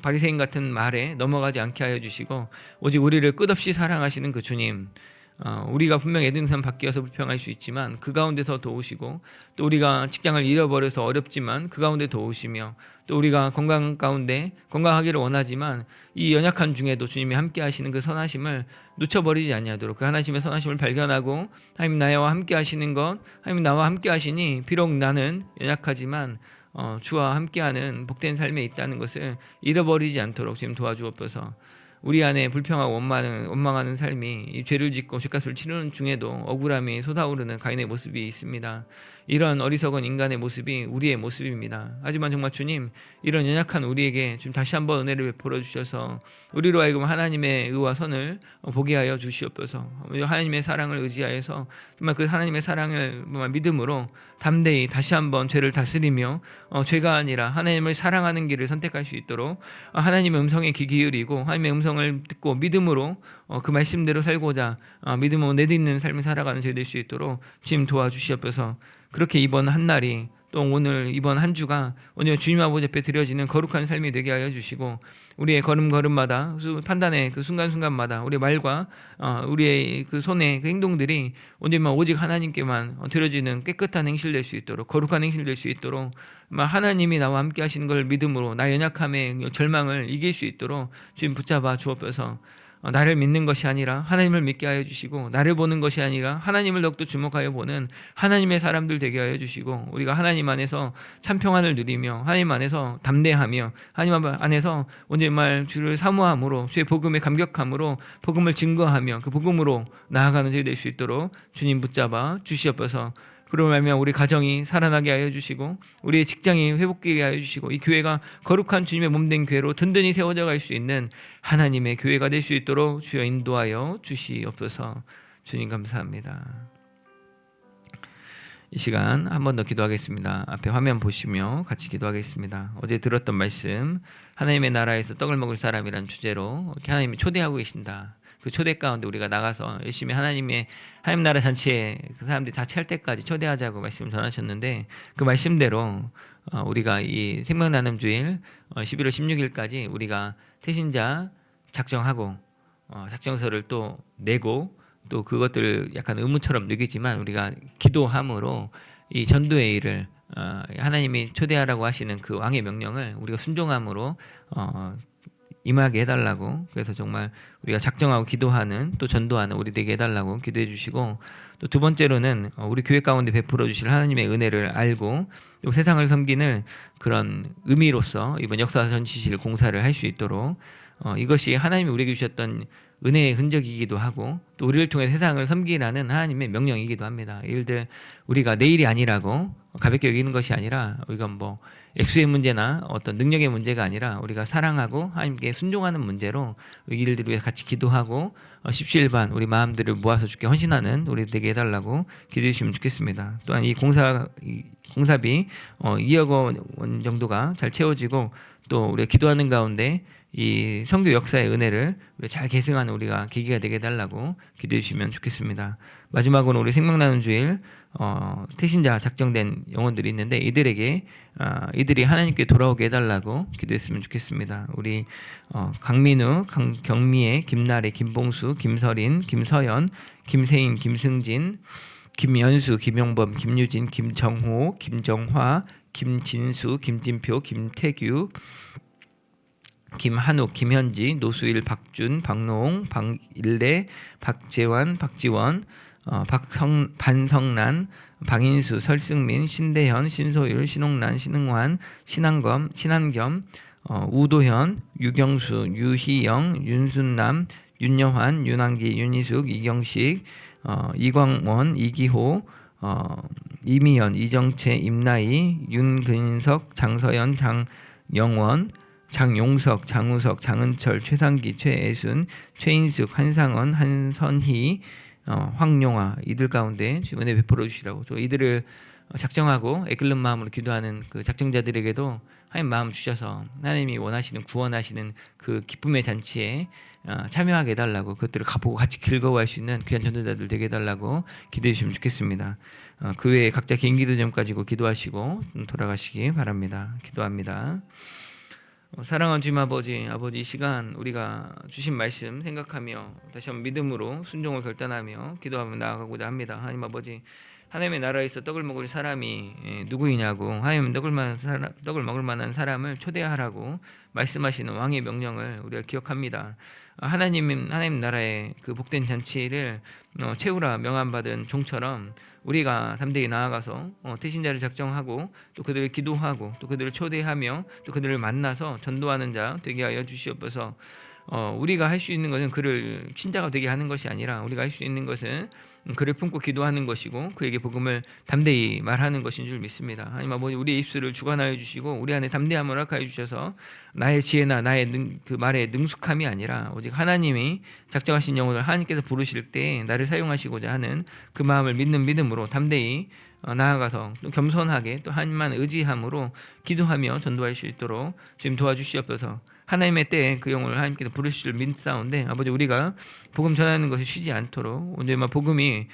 바리새인 같은 말에 넘어가지 않게 하여 주시고 오직 우리를 끝없이 사랑하시는 그 주님, 우리가 분명 에덴 동산 밖이어서 불평할 수 있지만 그 가운데서 도우시고 또 우리가 직장을 잃어버려서 어렵지만 그 가운데 도우시며 또 우리가 건강 가운데 건강하기를 원하지만 이 연약한 중에도 주님이 함께 하시는 그 선하심을 놓쳐버리지 아니하도록 그 하나님의 선하심을 발견하고 하나님 나와 함께 하시는 것, 하나님 나와 함께 하시니 비록 나는 연약하지만 주와 함께하는 복된 삶에 있다는 것을 잃어버리지 않도록 지금 도와주옵소서. 우리 안에 불평하고 원망하는 삶이 이 죄를 짓고 죄값을 치르는 중에도 억울함이 솟아오르는 가인의 모습이 있습니다. 이런 어리석은 인간의 모습이 우리의 모습입니다. 하지만 정말 주님, 이런 연약한 우리에게 지금 다시 한번 은혜를 베풀어 주셔서 우리로 하여금 하나님의 의와 선을 보게 하여 주시옵소서. 하나님의 사랑을 의지하여서 정말 그 하나님의 사랑을 믿음으로 담대히 다시 한번 죄를 다스리며 죄가 아니라 하나님을 사랑하는 길을 선택할 수 있도록 하나님의 음성에 귀 기울이고 하나님의 음성을 듣고 믿음으로 그 말씀대로 살고자 믿음으로 내딛는 삶을 살아가는 저희 될 수 있도록 주님 도와주시옵소서. 그렇게 이번 한 날이 또 오늘 이번 한 주가 오늘 주님 아버지 앞에 드려지는 거룩한 삶이 되게 하여 주시고 우리의 걸음걸음마다 판단의 그 순간순간마다 우리의 말과 우리의 그 손의 그 행동들이 오늘만 오직 하나님께만 드려지는 깨끗한 행실 될 수 있도록 거룩한 행실 될 수 있도록 하나님이 나와 함께 하시는 걸 믿음으로 나 연약함의 절망을 이길 수 있도록 주님 붙잡아 주옵소서. 나를 믿는 것이 아니라 하나님을 믿게 하여 주시고 나를 보는 것이 아니라 하나님을 더욱더 주목하여 보는 하나님의 사람들 되게 하여 주시고 우리가 하나님 안에서 참 평안을 누리며 하나님 안에서 담대하며 하나님 안에서 오늘말 주를 사모함으로 주의 복음에 감격함으로 복음을 증거하며 그 복음으로 나아가는 저희 될 수 있도록 주님 붙잡아 주시옵소서. 그로 말미암아 우리 가정이 살아나게 하여 주시고 우리의 직장이 회복되게 하여 주시고 이 교회가 거룩한 주님의 몸된 교회로 든든히 세워져 갈 수 있는 하나님의 교회가 될 수 있도록 주여 인도하여 주시옵소서. 주님 감사합니다. 이 시간 한 번 더 기도하겠습니다. 앞에 화면 보시며 같이 기도하겠습니다. 어제 들었던 말씀 하나님의 나라에서 떡을 먹을 사람이란 주제로 하나님이 초대하고 계신다. 그 초대 가운데 우리가 나가서 열심히 하나님 나라 잔치에 그 사람들이 다 찰 때까지 초대하자고 말씀을 전하셨는데 그 말씀대로 우리가 이 생명나눔 주일 11월 16일까지 우리가 태신자 작정하고 작정서를 또 내고 또 그것들을 약간 의무처럼 느끼지만 우리가 기도함으로 이 전도의 일을 하나님이 초대하라고 하시는 그 왕의 명령을 우리가 순종함으로 임하게 해달라고 그래서 정말 우리가 작정하고 기도하는 또 전도하는 우리 되게 해달라고 기도해 주시고 또 두 번째로는 우리 교회 가운데 베풀어 주실 하나님의 은혜를 알고 또 세상을 섬기는 그런 의미로서 이번 역사 전시실 공사를 할 수 있도록 이것이 하나님이 우리에게 주셨던 은혜의 흔적이기도 하고 또 우리를 통해 세상을 섬기라는 하나님의 명령이기도 합니다. 예를 들어 우리가 내일이 아니라고 가볍게 여기는 것이 아니라 우리가 뭐 액수의 문제나 어떤 능력의 문제가 아니라 우리가 사랑하고 하나님께 순종하는 문제로 이 일들을 위해서 같이 기도하고 십시일반 우리 마음들을 모아서 주께 헌신하는 우리 되게 해달라고 기도해 주시면 좋겠습니다. 또한 이 공사비 2억 원 정도가 잘 채워지고 또 우리가 기도하는 가운데 이 선교 역사의 은혜를 잘 계승하는 우리가 계기가 되게 해달라고 기도해 주시면 좋겠습니다. 마지막으로 우리 생명나눔 주일 태신자 작정된 영혼들이 있는데 이들이 하나님께 돌아오게 해달라고 기도했으면 좋겠습니다. 우리 강민우, 경미애, 김나래, 김봉수, 김서린, 김서연, 김세인, 김승진, 김연수, 김용범, 김유진, 김정호, 김정화, 김진수, 김진표, 김태규, 김한욱, 김현지, 노수일, 박준, 박노홍, 박일래, 박재환, 박지원, 반성란, 방인수, 설승민, 신대현, 신소율, 신홍란, 신흥환, 신한겸, 우도현, 유경수, 유희영, 윤순남, 윤여환, 윤한기, 윤희숙, 이경식, 이광원, 이기호, 이미연, 이정채, 임나희, 윤근석, 장서연, 장영원, 장용석, 장우석, 장은철, 최상기, 최애순, 최인숙, 한상원, 한선희, 황용화 이들 가운데 주님 은혜 베풀어 주시라고 또 이들을 작정하고 애끓는 마음으로 기도하는 그 작정자들에게도 하나님 마음 주셔서 하나님이 원하시는 구원하시는 그 기쁨의 잔치에 참여하게 해달라고 그것들을 가보고 같이 즐거워할 수 있는 귀한 전도자들 되게 해달라고 기도해 주시면 좋겠습니다. 그 외에 각자 개인 기도 좀 가지고 기도하시고 돌아가시기 바랍니다. 기도합니다. 사랑하는 주님 아버지 이 시간 우리가 주신 말씀 생각하며 다시 한번 믿음으로 순종을 결단하며 기도하며 나아가고자 합니다. 하나님 아버지 하나님의 나라에서 떡을 먹을 사람이 누구이냐고 하나님 떡을 먹을 만한 사람을 초대하라고 말씀하시는 왕의 명령을 우리가 기억합니다. 하나님 나라의 그 복된 잔치를 채우라 명함받은 종처럼 우리가 담대히 나아가서 태신자를 작정하고 또 그들을 기도하고 또 그들을 초대하며 또 그들을 만나서 전도하는 자 되게 하여 주시옵소서. 우리가 할 수 있는 것은 그를 신자가 되게 하는 것이 아니라 우리가 할 수 있는 것은 그를 품고 기도하는 것이고 그에게 복음을 담대히 말하는 것인 줄 믿습니다. 하나님 아버지, 우리의 입술을 주관하여 주시고 우리 안에 담대함을 허락하여 주셔서 나의 지혜나 나의 그 말에 능숙함이 아니라 오직 하나님이 작정하신 영혼을 하나님께서 부르실 때 나를 사용하시고자 하는 그 마음을 믿는 믿음으로 담대히 나아가서 또 겸손하게 또 하나님만 의지함으로 기도하며 전도할 수 있도록 주님 도와주시옵소서. 하나님의 때에 그 영혼을 하나님께서 부르실 줄 믿사온데 아버지, 우리가 복음 전하는 것이 쉬지 않도록 오늘 복음이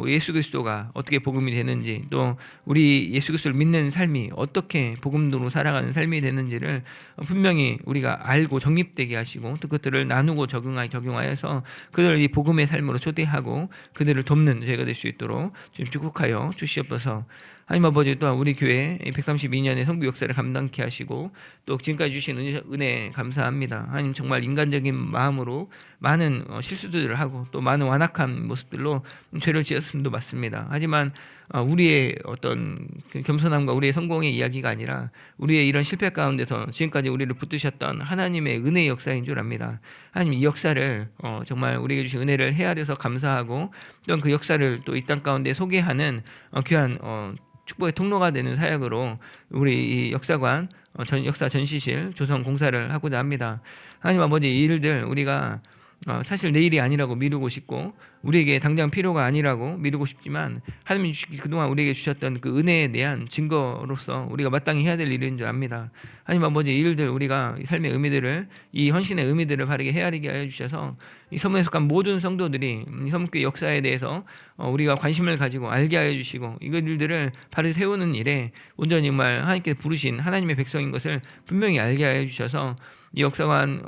예수 그리스도가 어떻게 복음이 되는지, 또 우리 예수 그리스도를 믿는 삶이 어떻게 복음으로 살아가는 삶이 되는지를 분명히 우리가 알고 정립되게 하시고 또 그것들을 나누고 적용하여서 그들을 이 복음의 삶으로 초대하고 그들을 돕는 저희가 될 수 있도록 주님 축복하여 주시옵소서. 하나님 아버지, 또한 우리 교회 132년의 선교 역사를 감당케 하시고 또 지금까지 주신 은혜 감사합니다. 하나님, 정말 인간적인 마음으로 많은 실수들을 하고 또 많은 완악한 모습들로 죄를 지었음도 맞습니다. 하지만 우리의 어떤 그 겸손함과 우리의 성공의 이야기가 아니라 우리의 이런 실패 가운데서 지금까지 우리를 붙드셨던 하나님의 은혜의 역사인 줄 압니다. 하나님, 이 역사를 정말 우리에게 주신 은혜를 헤아려서 감사하고 또한 그 역사를 또 이 땅 가운데 소개하는 귀한 축복의 통로가 되는 사역으로 우리 이 역사관 역사 전시실 조성 공사를 하고자 합니다. 하나님 아버지, 이 일들 우리가 사실 내일이 아니라고 미루고 싶고 우리에게 당장 필요가 아니라고 미루고 싶지만 하나님이 그동안 우리에게 주셨던 그 은혜에 대한 증거로서 우리가 마땅히 해야 될 일인 줄 압니다. 하나님 아버지, 이 일들 우리가 이 삶의 의미들을, 이 헌신의 의미들을 바르게 헤아리게 하여 주셔서 이 섬에 속한 모든 성도들이 이 섬교회 역사에 대해서 우리가 관심을 가지고 알게 하여 주시고 이것들을 바로 세우는 일에 온전히 정말 하나님께서 부르신 하나님의 백성인 것을 분명히 알게 하여 주셔서 이 역사관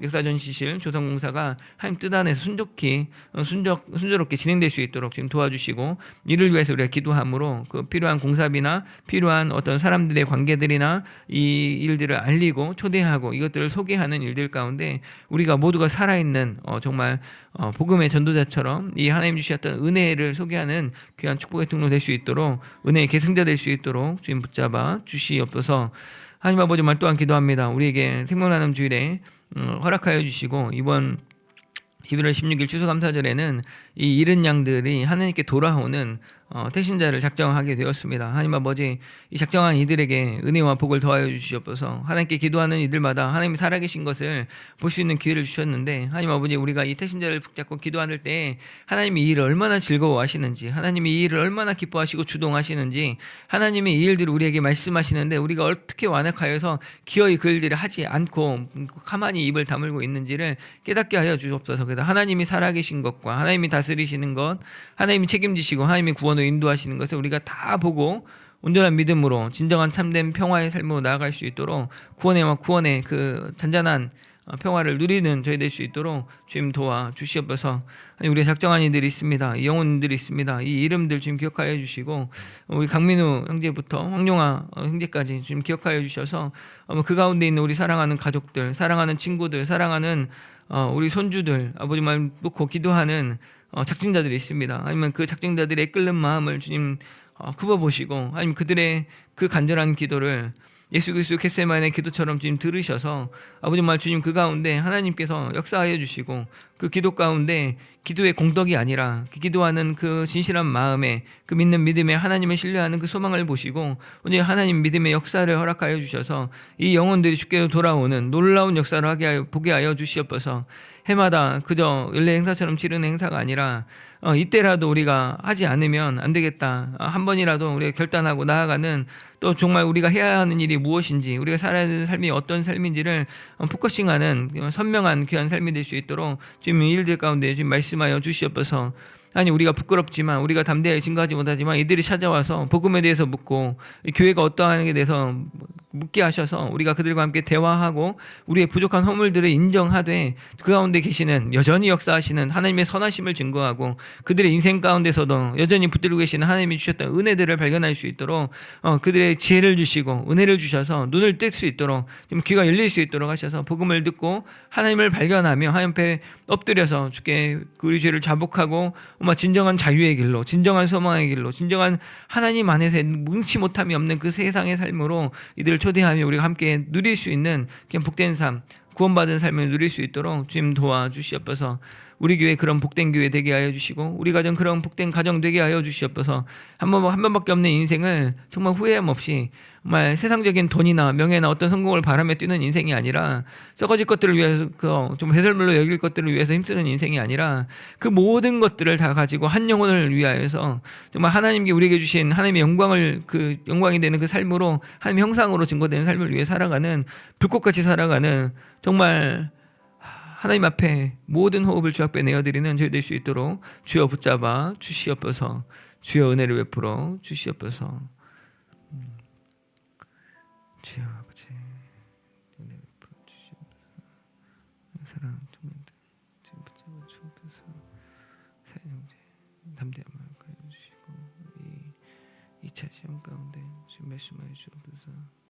역사전시실 조성공사가 하나님 뜻 안에서 순조롭게 진행될 수 있도록 지금 도와주시고 이를 위해서 우리가 기도함으로 그 필요한 공사비나 필요한 어떤 사람들의 관계들이나 이 일들을 알리고 초대하고 이것들을 소개하는 일들 가운데 우리가 모두가 살아있는 정말 복음의 전도자처럼 이 하나님 주셨던 은혜를 소개하는 귀한 축복의 통로 될 수 있도록, 은혜의 계승자 될 수 있도록 주님 붙잡아 주시옵소서. 하나님 아버지, 말 또한 기도합니다. 우리에게 생명나눔 주일에 허락하여 주시고 이번 11월 16일 추수감사절에는 이 잃은 양들이 하나님께 돌아오는 태신자를 작정하게 되었습니다. 하나님 아버지, 이 작정한 이들에게 은혜와 복을 더하여 주시옵소서. 하나님께 기도하는 이들마다 하나님이 살아계신 것을 볼 수 있는 기회를 주셨는데 하나님 아버지, 우리가 이 태신자를 붙잡고 기도할 때 하나님이 이 일을 얼마나 즐거워하시는지, 하나님이 이 일을 얼마나 기뻐하시고 주동하시는지, 하나님이 이 일들을 우리에게 말씀하시는데 우리가 어떻게 완악하여서 기어이 그 일들을 하지 않고 가만히 입을 다물고 있는지를 깨닫게 하여 주옵소서. 그래서 하나님이 살아계신 것과 하나님이 다스리시는 것, 하나님이 책임지시고 하나님이 구원을 인도하시는 것을 우리가 다 보고 온전한 믿음으로 진정한 참된 평화의 삶으로 나아갈 수 있도록 구원의 그 잔잔한 평화를 누리는 저희 될 수 있도록 주님 도와 주시옵소서. 우리가 작정한 이들이 있습니다. 이 영혼들이 있습니다. 이 이름들 지금 기억하여 주시고 우리 강민우 형제부터 황용아 형제까지 지금 기억하여 주셔서 그 가운데 있는 우리 사랑하는 가족들, 사랑하는 친구들, 사랑하는 우리 손주들, 아버지만 놓고 기도하는 작정자들이 있습니다. 아니면 그 작정자들의 끓는 마음을 주님 굽어보시고, 아니면 그들의 그 간절한 기도를 예수 그리스도 겟세마네 기도처럼 주님 들으셔서 아버지 말 주님 그 가운데 하나님께서 역사하여 주시고 그 기도 가운데 기도의 공덕이 아니라 그 기도하는 그 진실한 마음에 그 믿는 믿음에 하나님을 신뢰하는 그 소망을 보시고 오늘 하나님 믿음의 역사를 허락하여 주셔서 이 영혼들이 주께로 돌아오는 놀라운 역사를 보게 하여 주시옵소서. 해마다 그저 연례 행사처럼 치르는 행사가 아니라 이때라도 우리가 하지 않으면 안 되겠다. 한 번이라도 우리가 결단하고 나아가는, 또 정말 우리가 해야 하는 일이 무엇인지, 우리가 살아야 하는 삶이 어떤 삶인지를 포커싱하는 선명한 귀한 삶이 될 수 있도록 지금 이 일들 가운데 지금 말씀하여 주시옵소서. 아니, 우리가 부끄럽지만 우리가 담대하게 증거하지 못하지만 이들이 찾아와서 복음에 대해서 묻고 교회가 어떠하는에 대해서 묻게 하셔서 우리가 그들과 함께 대화하고 우리의 부족한 허물들을 인정하되 그 가운데 계시는 여전히 역사하시는 하나님의 선하심을 증거하고 그들의 인생 가운데서도 여전히 붙들고 계시는 하나님이 주셨던 은혜들을 발견할 수 있도록 그들의 지혜를 주시고 은혜를 주셔서 눈을 뜰 수 있도록 좀 귀가 열릴 수 있도록 하셔서 복음을 듣고 하나님을 발견하며 하나님 앞에 엎드려서 주께 우리 죄를 자복하고 진정한 자유의 길로, 진정한 소망의 길로, 진정한 하나님 안에서 뭉치 못함이 없는 그 세상의 삶으로 이들을 초대하며 우리가 함께 누릴 수 있는 그냥 복된 삶, 구원받은 삶을 누릴 수 있도록 주님 도와주시옵소서. 우리 교회 그런 복된 교회 되게 하여 주시고 우리 가정 그런 복된 가정 되게 하여 주시옵소서. 한 번밖에 없는 인생을 정말 후회함 없이 정말 세상적인 돈이나 명예나 어떤 성공을 바라며 뛰는 인생이 아니라 썩어질 것들을 위해서 좀 배설물로 여길 것들을 위해서 힘쓰는 인생이 아니라 그 모든 것들을 다 가지고 한 영혼을 위하여서 정말 하나님께 우리에게 주신 하나님의 영광을 그 영광이 되는 그 삶으로 하나님의 형상으로 증거되는 삶을 위해 살아가는 불꽃같이 살아가는 정말 하나님 앞에 모든 호흡을 주 앞에 내어드리는 저희 될 수 있도록 주여 붙잡아 주시옵소서. 주여 은혜를 베풀어 주시옵소서. 주여 아버지 은혜 베풀어 주시옵소서. 사랑 충만들 주여 붙잡아 주옵소서. 사형제 담대한 마음 가져 주시고 이 2차 시험 가운데 주님 말씀하여 주옵소서.